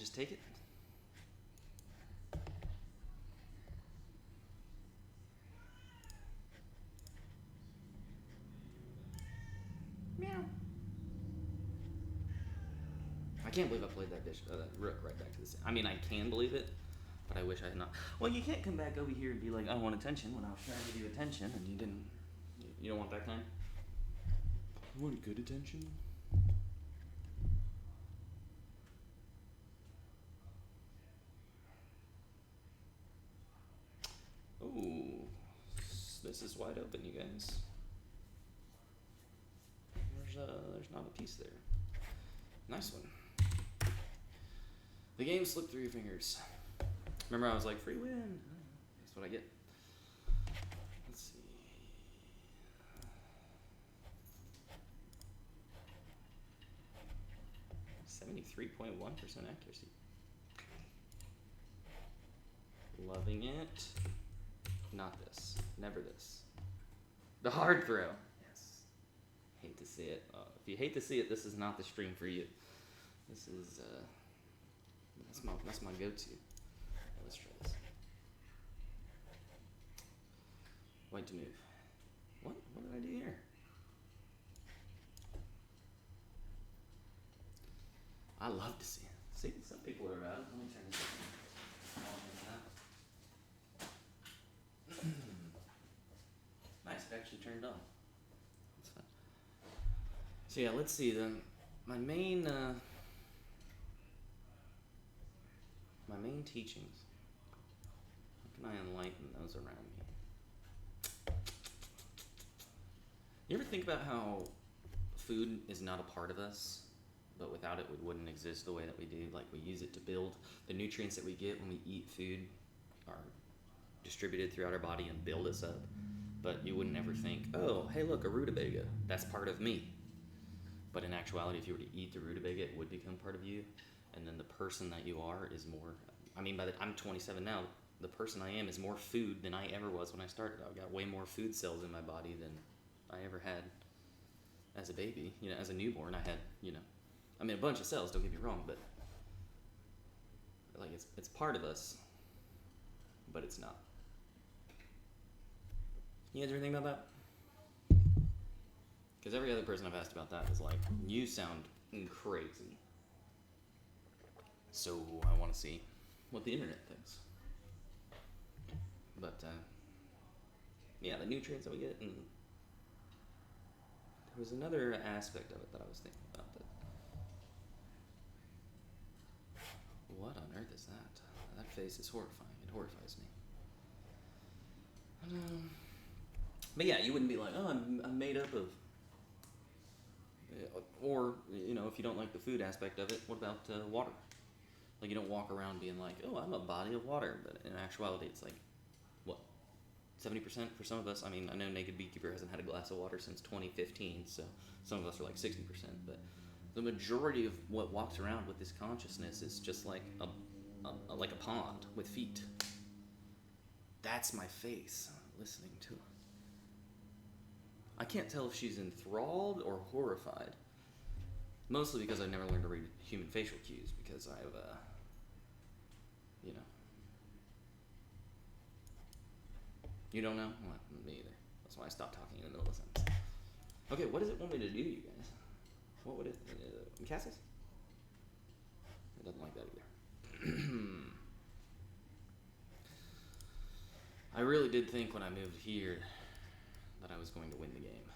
just take it? Meow. I can't believe I played that rook right back to the same. I mean, I can believe it, but I wish I had not. Well, you can't come back over here and be like, I want attention when I was trying to give you attention and you didn't. You don't want that kind? You want good attention? Ooh, this is wide open, you guys. There's not a piece there. Nice one. The game slipped through your fingers. Remember, I was like, free win. That's what I get. Let's see. 73.1% accuracy. Loving it. Not this. Never this. The hard throw. Yes. Hate to see it. If you hate to see it, this is not the stream for you. This is that's my go-to. Let's try this. White to move. What did I do here? I love to see it. See, some people are about it. Let me turn this on. Nice, it actually turned on. That's fun. So yeah, let's see. My main teachings. How can I enlighten those around me? You ever think about how food is not a part of us, but without it we wouldn't exist the way that we do? Like, we use it to build. The nutrients that we get when we eat food are distributed throughout our body and build us up. But you wouldn't ever think, oh, hey, look, a rutabaga, that's part of me. But in actuality, if you were to eat the rutabaga, it would become part of you. And then the person that you are is more, I'm 27 now. The person I am is more food than I ever was when I started. I've got way more food cells in my body than I ever had as a baby. As a newborn, I had, a bunch of cells, don't get me wrong, but like it's part of us, but it's not. You guys ever think about that? Because every other person I've asked about that is like, you sound crazy. So I want to see what the internet thinks. But yeah, the nutrients that we get, and there was another aspect of it that I was thinking about. What on earth is that? That face is horrifying. It horrifies me. But yeah, you wouldn't be like, oh, I'm made up of. Or, if you don't like the food aspect of it, what about water? Like, you don't walk around being like, oh, I'm a body of water. But in actuality, it's like, what, 70% for some of us? I know Naked Beekeeper hasn't had a glass of water since 2015, so some of us are like 60%. But the majority of what walks around with this consciousness is just like a pond with feet. That's my face listening to it. I can't tell if she's enthralled or horrified. Mostly because I've never learned to read human facial cues, because I've, You don't know? Well, me either. That's why I stopped talking in the middle of the sentence. Okay, what does it want me to do, you guys? What would it... Castles? It doesn't like that either. I really did think when I moved here that I was going to win the game.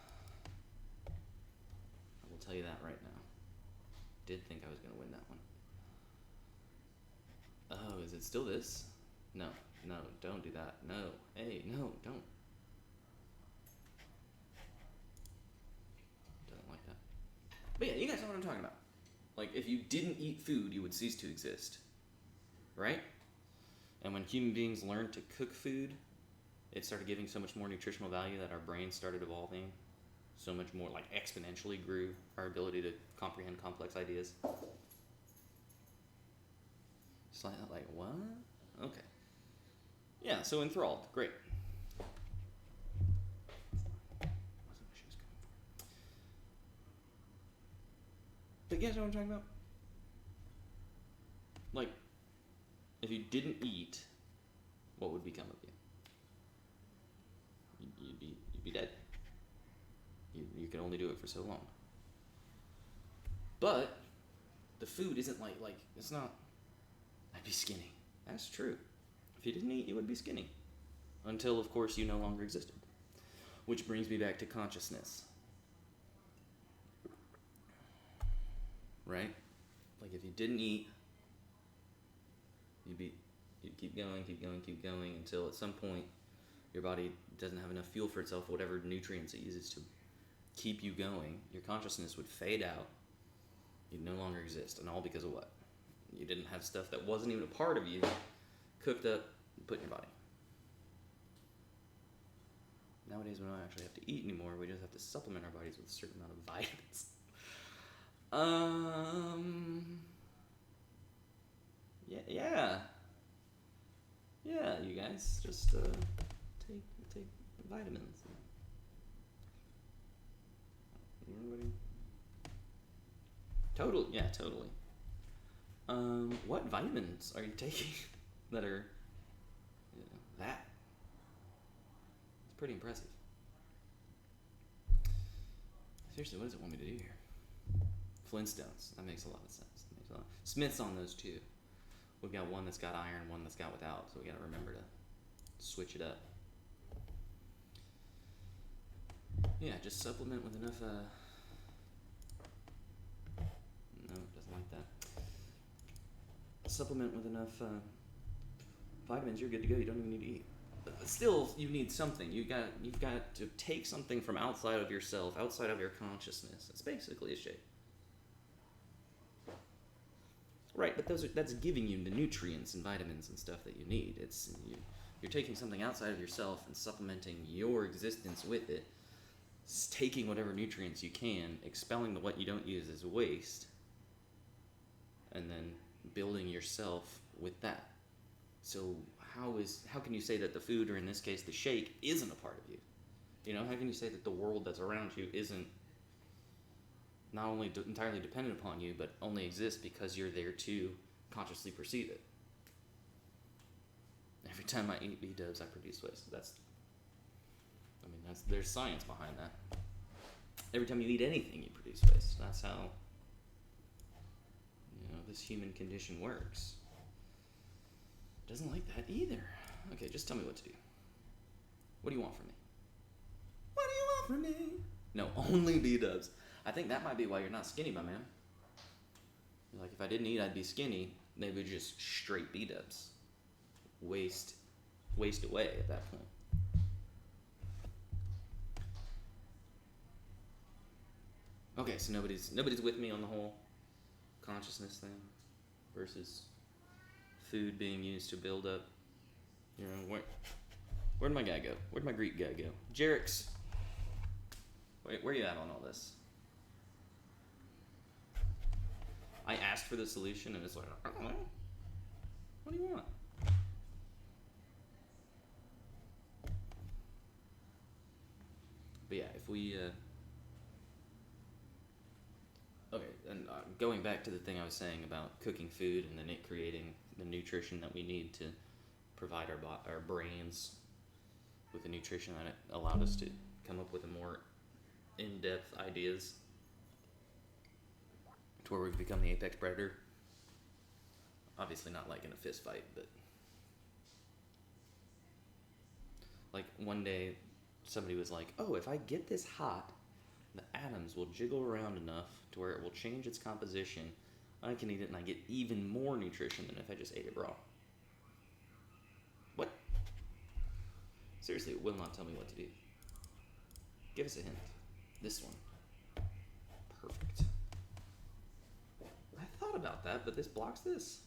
I will tell you that right now. Did think I was going to win that one. Oh, is it still this? No, don't do that. No. Hey, no, don't. Doesn't like that. But yeah, you guys know what I'm talking about. Like, if you didn't eat food, you would cease to exist. Right? And when human beings learned to cook food, it started giving so much more nutritional value that our brains started evolving. So much more, like, exponentially grew our ability to comprehend complex ideas. Just like what? Okay. Yeah, so enthralled. Great. But you guys know what I'm talking about? Like, if you didn't eat, what would become of you? You'd be dead. You can only do it for so long. But the food isn't like it's not. I'd be skinny. That's true. If you didn't eat, you would be skinny. Until, of course, you no longer existed. Which brings me back to consciousness. Right? Like, if you didn't eat, you'd keep going until at some point your body doesn't have enough fuel for itself, whatever nutrients it uses to keep you going. Your consciousness would fade out. You'd no longer exist. And all because of what? You didn't have stuff that wasn't even a part of you cooked up and put in your body. Nowadays, we don't actually have to eat anymore. We just have to supplement our bodies with a certain amount of vitamins. Yeah, you guys, just take vitamins. Everybody? Totally. What vitamins are you taking that are that? It's pretty impressive. Seriously, what does it want me to do here? Flintstones. That makes a lot of sense. Smith's on those too. We've got one that's got iron, one that's got without, so we gotta remember to switch it up. Yeah, just supplement with enough, no, it doesn't like that. Supplement with enough vitamins, you're good to go. You don't even need to eat. But still, you need something. You've got to take something from outside of yourself, outside of your consciousness. It's basically a shake. Right, but that's giving you the nutrients and vitamins and stuff that you need. You're taking something outside of yourself and supplementing your existence with it. It's taking whatever nutrients you can, expelling the what you don't use as waste, and then building yourself with that. So how can you say that the food, or in this case the shake, isn't a part of you? You know, how can you say that the world that's around you isn't not only entirely dependent upon you, but only exists because you're there to consciously perceive it? Every time I eat B-dubs, I produce waste. There's science behind that. Every time you eat anything, you produce waste. That's how, this human condition works. Doesn't like that either. Okay, just tell me what to do. What do you want from me? What do you want from me? No, only B-dubs. I think that might be why you're not skinny, my man. Like, if I didn't eat, I'd be skinny. They would just straight B-dubs. Waste away at that point. Okay, so nobody's with me on the whole consciousness thing versus food being used to build up. Where'd my guy go? Where'd my Greek guy go? Jerix. Where you at on all this? I asked for the solution and it's like, I don't know. What do you want? But yeah, if we okay, and going back to the thing I was saying about cooking food and then it creating the nutrition that we need to provide our brains with the nutrition that it allowed us to come up with a more in-depth ideas to where we've become the apex predator. Obviously not like in a fist fight, but like one day somebody was like, oh, if I get this hot, the atoms will jiggle around enough to where it will change its composition. I can eat it and I get even more nutrition than if I just ate it raw. What? Seriously, it will not tell me what to do. Give us a hint. This one. Perfect. I thought about that, but this blocks this.